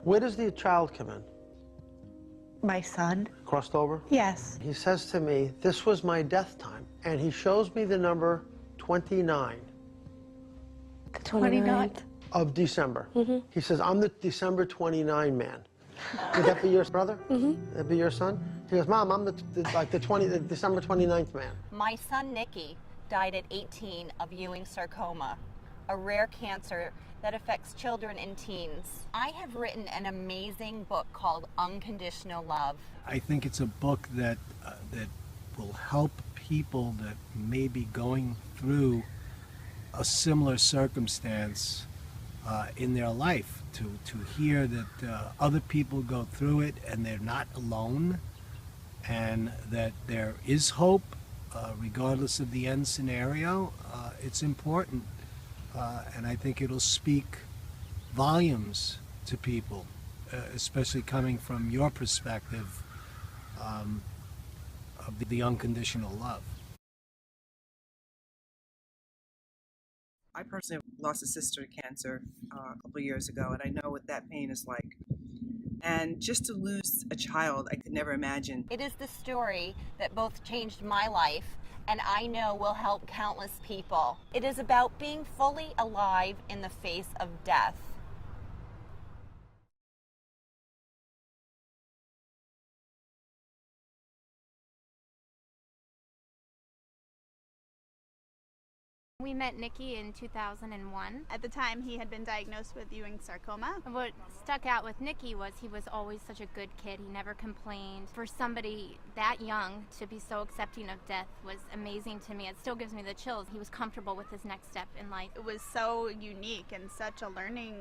Where does the child come in? My son? Crossed over? Yes. He says to me, this was my death time. And he shows me the number 29. The 29th? Of December. He says, I'm the December 29 man. Would that be your brother? That'd be your son? He goes, Mom, I'm the December 29th man. My son, Nicky, died at 18 of Ewing sarcoma, a rare cancer that affects children and teens. I have written an amazing book called Unconditional Love. I think it's a book that will help people that may be going through a similar circumstance in their life, to hear that other people go through it and they're not alone, and that there is hope regardless of the end scenario. It's important, and I think it'll speak volumes to people, especially coming from your perspective of the unconditional love. I personally lost a sister to cancer a couple of years ago, and I know what that pain is like. And just to lose a child, I could never imagine. It is the story that both changed my life and I know will help countless people. It is about being fully alive in the face of death. We met Nicky in 2001. At the time, he had been diagnosed with Ewing sarcoma. What stuck out with Nicky was he was always such a good kid. He never complained. For somebody that young to be so accepting of death was amazing to me. It still gives me the chills. He was comfortable with his next step in life. It was so unique and such a learning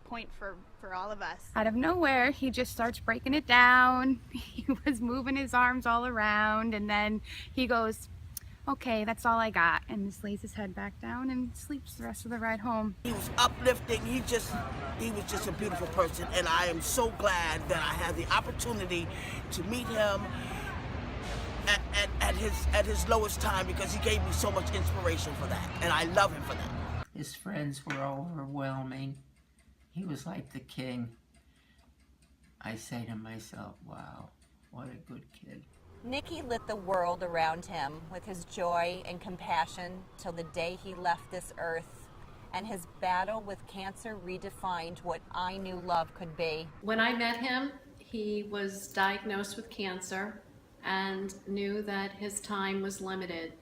point for all of us. Out of nowhere, he just starts breaking it down. He was moving his arms all around, and then he goes, okay, that's all I got, and just lays his head back down and sleeps the rest of the ride home. He was uplifting. He was just a beautiful person, and I am so glad that I had the opportunity to meet him at his lowest time, because he gave me so much inspiration for that, and I love him for that. His friends were overwhelming. He was like the king. I say to myself, wow, what a good kid. Nicky lit the world around him with his joy and compassion till the day he left this earth, and his battle with cancer redefined what I knew love could be. When I met him, he was diagnosed with cancer and knew that his time was limited.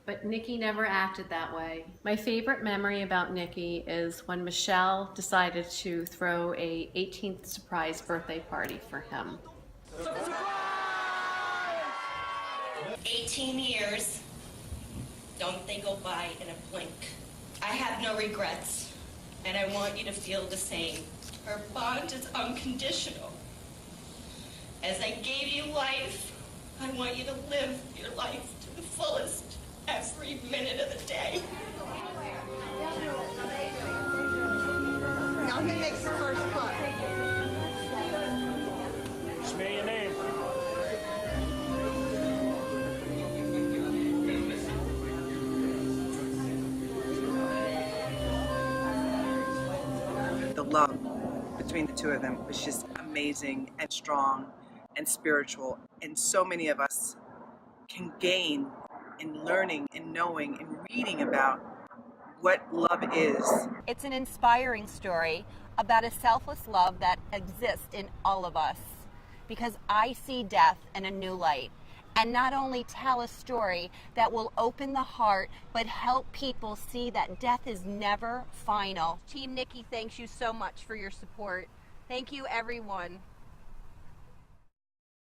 But Nicky never acted that way. My favorite memory about Nicky is when Michelle decided to throw a 18th surprise birthday party for him. 18 years, don't they go by in a blink? I have no regrets, and I want you to feel the same. Our bond is unconditional. As I gave you life, I want you to live your life to the fullest every minute of the day. Now he makes the first putt. Say your name. The love between the two of them was just amazing and strong and spiritual, and so many of us can gain in learning and knowing and reading about what love is. It's an inspiring story about a selfless love that exists in all of us, because I see death in a new light. And not only tell a story that will open the heart, but help people see that death is never final. Team Nicky thanks you so much for your support. Thank you, everyone.